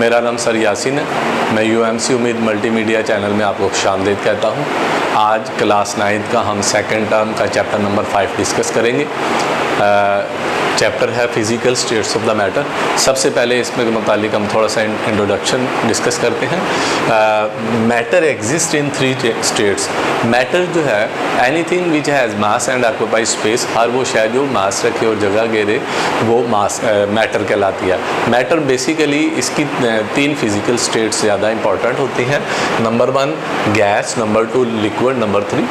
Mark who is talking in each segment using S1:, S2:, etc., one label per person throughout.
S1: मेरा नाम सर यासिन है। मैं यूएमसी उम्मीद मल्टीमीडिया चैनल में आपको खुशामदीद कहता हूँ। आज क्लास 9 का हम सेकंड टर्म का चैप्टर नंबर 5 डिस्कस करेंगे। चैप्टर है physical states of the matter. सबसे पहले इसमें मुतालिक हम थोड़ा सा इंट्रोडक्शन डिस्कस करते हैं। Matter exist in 3 states. Matter जो है anything which has mass and occupy space, हर वो शय जो मास रखे और जगह घेरे वो मास मैटर कहलाती है। मैटर बेसिकली इसकी 3 फिज़िकल स्टेट्स ज़्यादा इंपॉर्टेंट होती हैं। Number 1 gas, number 2 liquid, number 3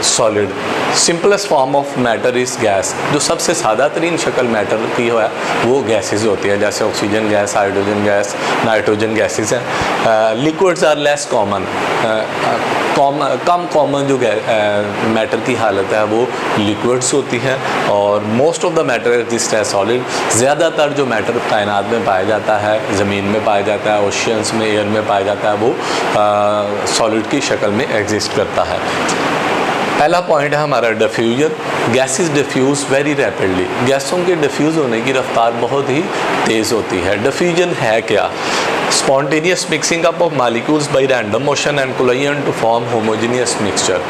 S1: solid. Simplest form of matter is gas. जो सबसे सादा तरीन शक्ल मैटर की है वो गैसेस होती है, जैसे oxygen gas, hydrogen gas, nitrogen gases हैं। Liquids are less common. कम कॉमन जो मैटर की हालत है वो लिक्विड्स होती है। और most of the matter exist है सॉलिड। ज़्यादातर जो मैटर कायनात में पाया जाता है, ज़मीन में पाया जाता है, ओशियंस में, एयर में पाया जाता है, वो सॉलिड की शक्ल में एग्जिस्ट करता है। पहला पॉइंट है हमारा diffusion. Gases diffuse very rapidly. गैसों के डिफ्यूज़ होने की रफ्तार बहुत ही तेज़ होती है। डिफ्यूजन है क्या? Spontaneous mixing up of molecules by random motion and collision to form homogeneous mixture.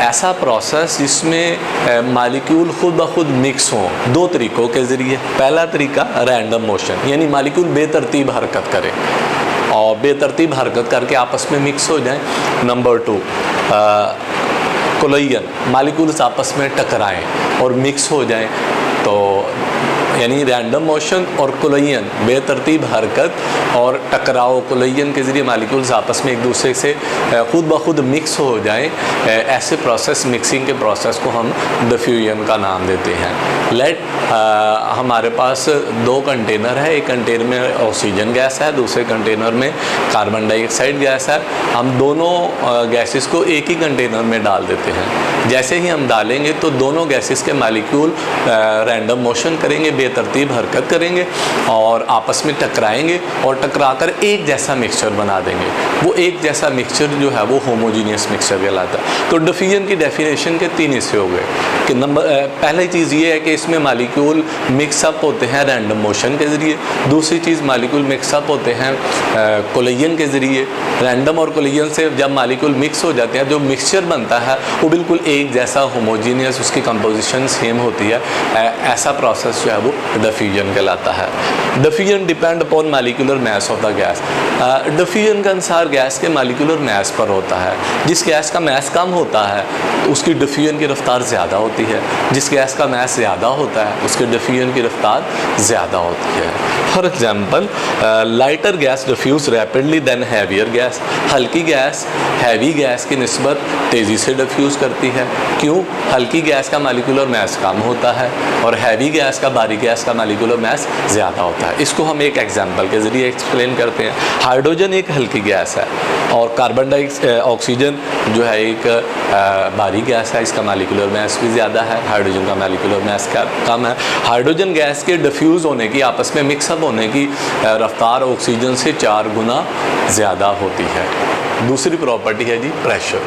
S1: ऐसा प्रोसेस जिसमें मालिक्यूल खुद ब खुद मिक्स हों 2 तरीक़ों के ज़रिए। पहला तरीका रैंडम मोशन, यानी मालिक्यूल बेतरतीब हरकत करें और बेतरतीब हरकत करके आपस में मिक्स हो जाएं। नंबर 2 कोलिजन, मालिक्यूल्स आपस में टकराएं और मिक्स हो जाएं। तो यानी रैंडम मोशन और कोलिजन, बेतरतीब हरकत और टकराव, कोलिजन के ज़रिए मालिक्यूल्स आपस में एक दूसरे से खुद ब खुद मिक्स हो जाएं। ऐसे प्रोसेस, मिक्सिंग के प्रोसेस को हम डिफ्यूजन का नाम देते हैं। हमारे पास 2 कंटेनर है। एक कंटेनर में ऑक्सीजन गैस है, दूसरे कंटेनर में कार्बन डाइऑक्साइड गैस है। हम दोनों गैसेस को एक ही कंटेनर में डाल देते हैं। जैसे ही हम डालेंगे तो दोनों गैसेस के मालिक्यूल रैंडम मोशन करेंगे, बेतरतीब हरकत करेंगे और आपस में टकराएंगे और टकराकर एक जैसा मिक्सचर बना देंगे। वो एक जैसा मिक्सचर जो है वो होमोजीनियस मिक्सचर कहलाता है। तो डिफ्यूजन की डेफिनेशन के 3 हिस्से हो गए कि पहली चीज़ ये है कि इसमें मालिक्यूल मिक्सअप होते हैं रैंडम मोशन के ज़रिए। दूसरी चीज़ मालिक्यूल मिक्सअप होते हैं कोलिजन के ज़रिए। रैंडम और कोलिजन से जब मालिक्यूल मिक्स हो जाते हैं, जो मिक्सचर बनता है वो बिल्कुल एक जैसा होमोजीनियस, उसकी कंपोजिशन सेम होती है। ऐसा प्रोसेस जो है वो डिफ्यूजन कहलाता है। Diffusion depend upon molecular mass of the gas. Diffusion का अनुसार गैस के मालिक्यूलर मास पर होता है। जिस गैस का मास कम होता है उसकी डिफ्यूजन की रफ्तार ज़्यादा होती है। जिस गैस का मास ज़्यादा होता है उसके डिफ्यूजन की रफ्तार ज़्यादा होती है। For example lighter gas diffuse rapidly than heavier gas. हल्की गैस हैवी गैस की निस्बत तेज़ी से डिफ्यूज़ करती है। क्यों? हल्की गैस का मालिक्यूलर मास कम होता है और हैवी गैस का, भारी गैस का मालिक्यूलर मास ज़्यादा होता है। इसको हम एक एग्जांपल के ज़रिए एक्सप्लेन करते हैं। हाइड्रोजन एक हल्की गैस है और कार्बन डाइऑक्साइड, ऑक्सीजन जो है एक भारी गैस है। इसका मालिक्यूलर मास भी ज़्यादा है, हाइड्रोजन का मालिक्यूलर मास कम है। हाइड्रोजन गैस के डिफ्यूज़ होने की, आपस में मिक्सअप होने की रफ्तार ऑक्सीजन से 4 गुना ज़्यादा होती है। दूसरी प्रॉपर्टी है जी pressure.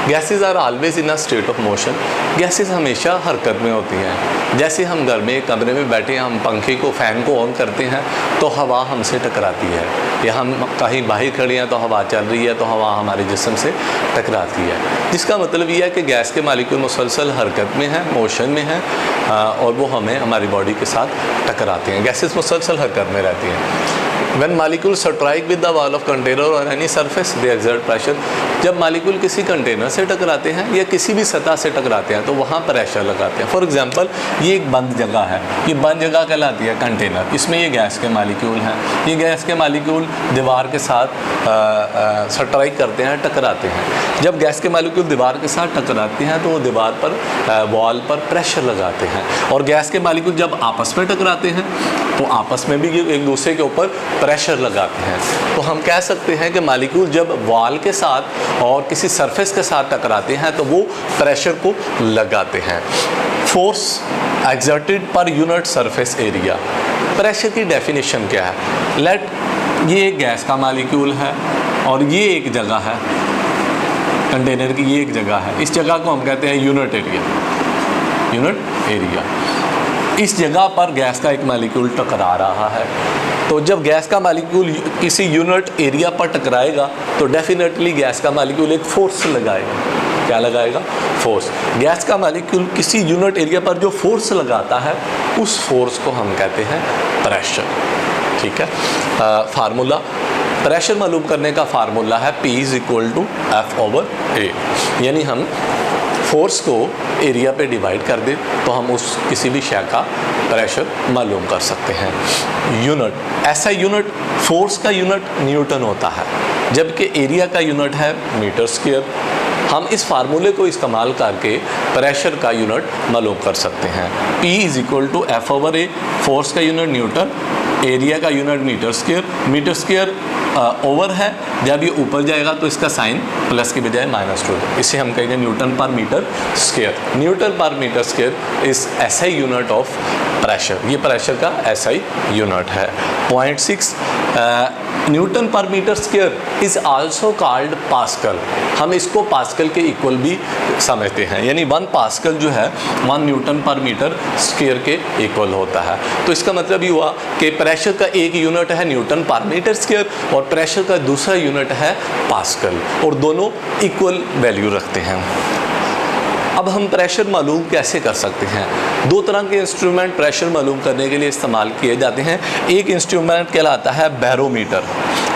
S1: Gases are always in a state of motion. Gases हमेशा हरकत में होती हैं। जैसे हम घर में कमरे में बैठे हैं, हम पंखे को, फ़ैन को ऑन करते हैं तो हवा हमसे टकराती है, या हम कहीं बाहर खड़े हैं तो हवा चल रही है तो हवा हमारे जिस्म से टकराती है। जिसका मतलब ये है कि गैस के मालिक्यूल मुसलसल हरकत में हैं, मोशन में हैं और वो हमें, हमारी बॉडी के साथ टकराते हैं। गैसेस मुसलसल हरकत में रहती हैं। When molecules strike with the wall of container or any surface, they exert pressure. जब मालिक्यूल किसी कंटेनर से टकराते हैं या किसी भी सतह से टकराते हैं तो वहाँ प्रेशर लगाते हैं। फॉर एग्जांपल ये एक बंद जगह है, ये बंद जगह कहलाती है कंटेनर। इसमें ये गैस के मालिक्यूल हैं। ये गैस के मालिक्यूल दीवार के साथ स्ट्राइक करते हैं, टकराते हैं। जब गैस के मालिक्यूल दीवार के साथ टकराते हैं तो वो दीवार पर, वॉल पर प्रेशर लगाते हैं। और गैस के मालिक्यूल जब आपस में टकराते हैं तो आपस में भी एक दूसरे के ऊपर प्रेशर लगाते हैं। तो हम कह सकते हैं कि मालिक्यूल जब वॉल के साथ और किसी सरफेस के साथ टकराते हैं तो वो प्रेशर को लगाते हैं। Force exerted per unit surface area. Pressure की डेफिनेशन क्या है? लेट ये एक गैस का मालिक्यूल है और ये एक जगह है, कंटेनर की ये एक जगह है। इस जगह को हम कहते हैं यूनिट एरिया। यूनिट एरिया इस जगह पर गैस का एक मॉलिक्यूल टकरा रहा है। तो जब गैस का मॉलिक्यूल किसी यूनिट एरिया पर टकराएगा तो डेफिनेटली गैस का मॉलिक्यूल एक फोर्स लगाएगा। क्या लगाएगा? फोर्स। गैस का मॉलिक्यूल किसी यूनिट एरिया पर जो फोर्स लगाता है उस फोर्स को हम कहते हैं प्रेशर। ठीक है। फार्मूला, प्रेशर मालूम करने का फार्मूला है P = F/A। यानी हम फोर्स को एरिया पे डिवाइड कर दें तो हम उस किसी भी शय का प्रेशर मालूम कर सकते हैं। यूनिट, ऐसा यूनिट, फोर्स का यूनिट न्यूटन होता है जबकि एरिया का यूनिट है मीटर स्क्वायर। हम इस फार्मूले को इस्तेमाल करके प्रेशर का यूनिट मालूम कर सकते हैं। P = F/A, फोर्स का यूनिट न्यूटन, एरिया का unit metre square. Metre square over है, जब ये ऊपर जाएगा तो इसका साइन प्लस की बजाय -2 है। इसे हम कहेंगे न्यूटन पर मीटर स्क्वायर। न्यूटन पर metre square is SI unit of pressure. ये प्रेशर का SI यूनिट है। 0.6 न्यूटन पर metre square is also called pascal. हम इसको पास्कल के इक्वल भी समझते हैं, यानी 1 पास्कल जो है 1 न्यूटन पर मीटर स्क्वायर के इक्वल होता है। तो इसका मतलब ये हुआ कि प्रेशर का एक यूनिट है न्यूटन पर मीटर स्क्वायर और प्रेशर का दूसरा यूनिट है पास्कल, और दोनों इक्वल वैल्यू रखते हैं। अब हम प्रेशर मालूम कैसे कर सकते हैं? 2 तरह के इंस्ट्रूमेंट प्रेशर मालूम करने के लिए इस्तेमाल किए जाते हैं। एक इंस्ट्रूमेंट कहलाता है बैरोमीटर।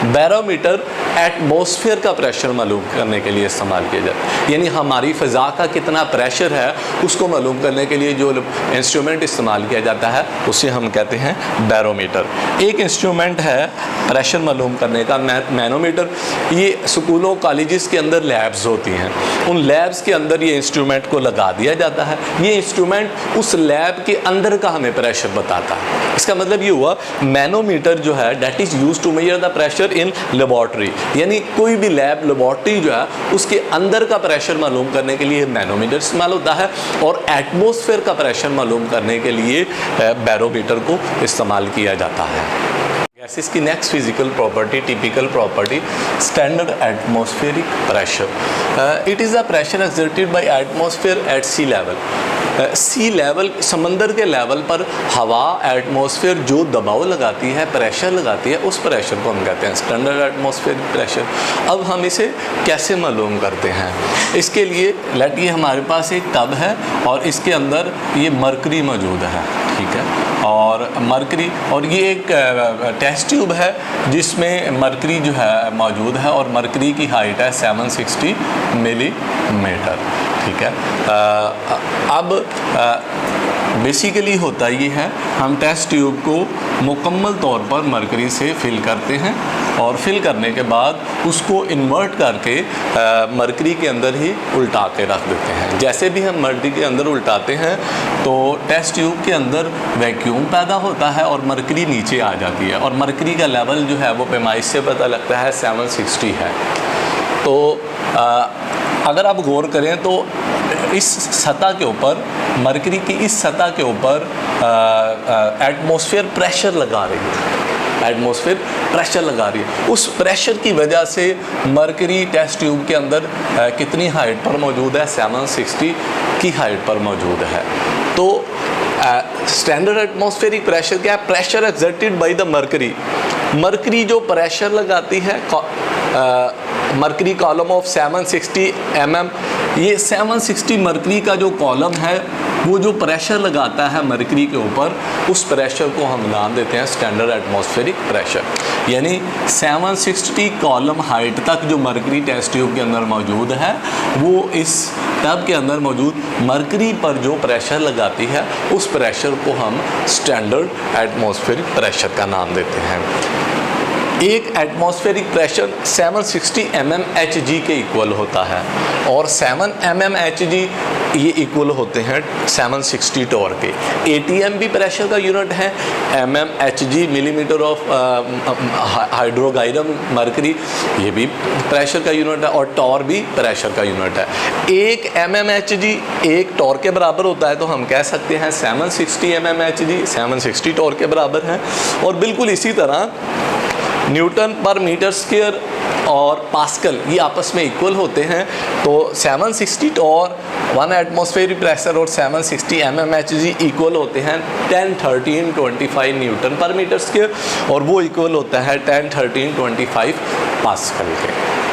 S1: बैरोमीटर एटमॉस्फेयर का प्रेशर मालूम करने के लिए इस्तेमाल किया जाता है, यानी हमारी फ़ज़ा का कितना प्रेशर है उसको मालूम करने के लिए जो इंस्ट्रूमेंट इस्तेमाल किया जाता है उसे हम कहते हैं बैरोमीटर। एक इंस्ट्रूमेंट है प्रेशर मालूम करने का मैनोमीटर। ये स्कूलों कॉलेजेस के अंदर लैब्स होती हैं, उन लैब्स के अंदर ये इंस्ट्रूमेंट को लगा दिया जाता है। ये इंस्ट्रूमेंट उस लैब के अंदर का हमें प्रेशर बताता है। इसका मतलब ये हुआ मैनोमीटर जो है that is use to measure the pressure in laboratory, यानी कोई भी लैब लेबॉर्ट्री जो है उसके अंदर का प्रेशर मालूम करने के लिए मैनोमीटर इस्तेमाल होता है, और एटमॉस्फेयर का प्रेशर मालूम करने के लिए बैरोमीटर को इस्तेमाल किया जाता है। गैसेस की next physical property, typical property, standard atmospheric pressure. It is the pressure exerted by atmosphere at sea level. Sea level, समंदर के लेवल पर हवा एटमॉस्फेयर जो दबाव लगाती है, प्रेशर लगाती है, उस प्रेशर को हम कहते हैं स्टैंडर्ड एटमॉस्फेरिक प्रेशर। अब हम इसे कैसे मालूम करते हैं? इसके लिए लेट ये हमारे पास एक टब है और इसके अंदर ये मरकरी मौजूद है, ठीक है, और मरकरी, और ये एक टेस्ट ट्यूब है जिसमें मरकरी जो है मौजूद है, और मरकरी की हाइट है 760 मिलीमीटर, ठीक है। अब बेसिकली होता ये है, हम टेस्ट ट्यूब को मुकम्मल तौर पर मरकरी से फिल करते हैं और फिल करने के बाद उसको इन्वर्ट करके मरकरी के अंदर ही उल्टा के रख देते हैं। जैसे भी हम मरकरी के अंदर उल्टाते हैं तो टेस्ट ट्यूब के अंदर वैक्यूम पैदा होता है और मरकरी नीचे आ जाती है, और मरकरी का लेवल जो है वो पैमाइश से पता लगता है 760 है। तो अगर आप गौर करें तो इस सतह के ऊपर, मरकरी की इस सतह के ऊपर एटमॉस्फेयर प्रेशर लगा रही है, एटमॉस्फेयर प्रेशर लगा रही है। उस प्रेशर की वजह से मरकरी टेस्ट ट्यूब के अंदर कितनी हाइट पर मौजूद है? 760 की हाइट पर मौजूद है। तो स्टैंडर्ड एटमॉस्फेरिक प्रेशर क्या है? Pressure exerted by the mercury. Mercury जो प्रेशर लगाती है, मरकरी कॉलम ऑफ 760 mm, ये 760 मरकरी का जो कॉलम है वो जो प्रेशर लगाता है मरकरी के ऊपर, उस प्रेशर को हम नाम देते हैं स्टैंडर्ड एटमॉस्फेरिक प्रेशर। यानी 760 कॉलम हाइट तक जो मरकरी टेस्ट ट्यूब के अंदर मौजूद है वो इस टब के अंदर मौजूद मरकरी पर जो प्रेशर लगाती है उस प्रेशर को हम स्टैंडर्ड एटमॉस्फेरिक प्रेशर का नाम देते हैं। एक एटमॉस्फेरिक प्रेशर 760 mmHg के इक्वल होता है, और 7 mmHg ये इक्वल होते हैं 760 टॉर के। ATM भी प्रेशर का यूनिट है, mmHg मिलीमीटर ऑफ हाइड्रोगाइरम मरकरी, ये भी प्रेशर का यूनिट है, और टॉर भी प्रेशर का यूनिट है। एक mmHg एक टॉर के बराबर होता है, तो हम कह सकते हैं 760 mmHg 760 टॉर के बराबर है। और बिल्कुल इसी तरह न्यूटन पर मीटर स्क्वायर और पास्कल ये आपस में इक्वल होते हैं, तो 760 टॉर 1 एटमॉस्फेरिक प्रेशर और 760 mmHg इक्वल होते हैं 101325 न्यूटन पर मीटर स्क्वायर, और वो इक्वल होता है 101325 पास्कल के।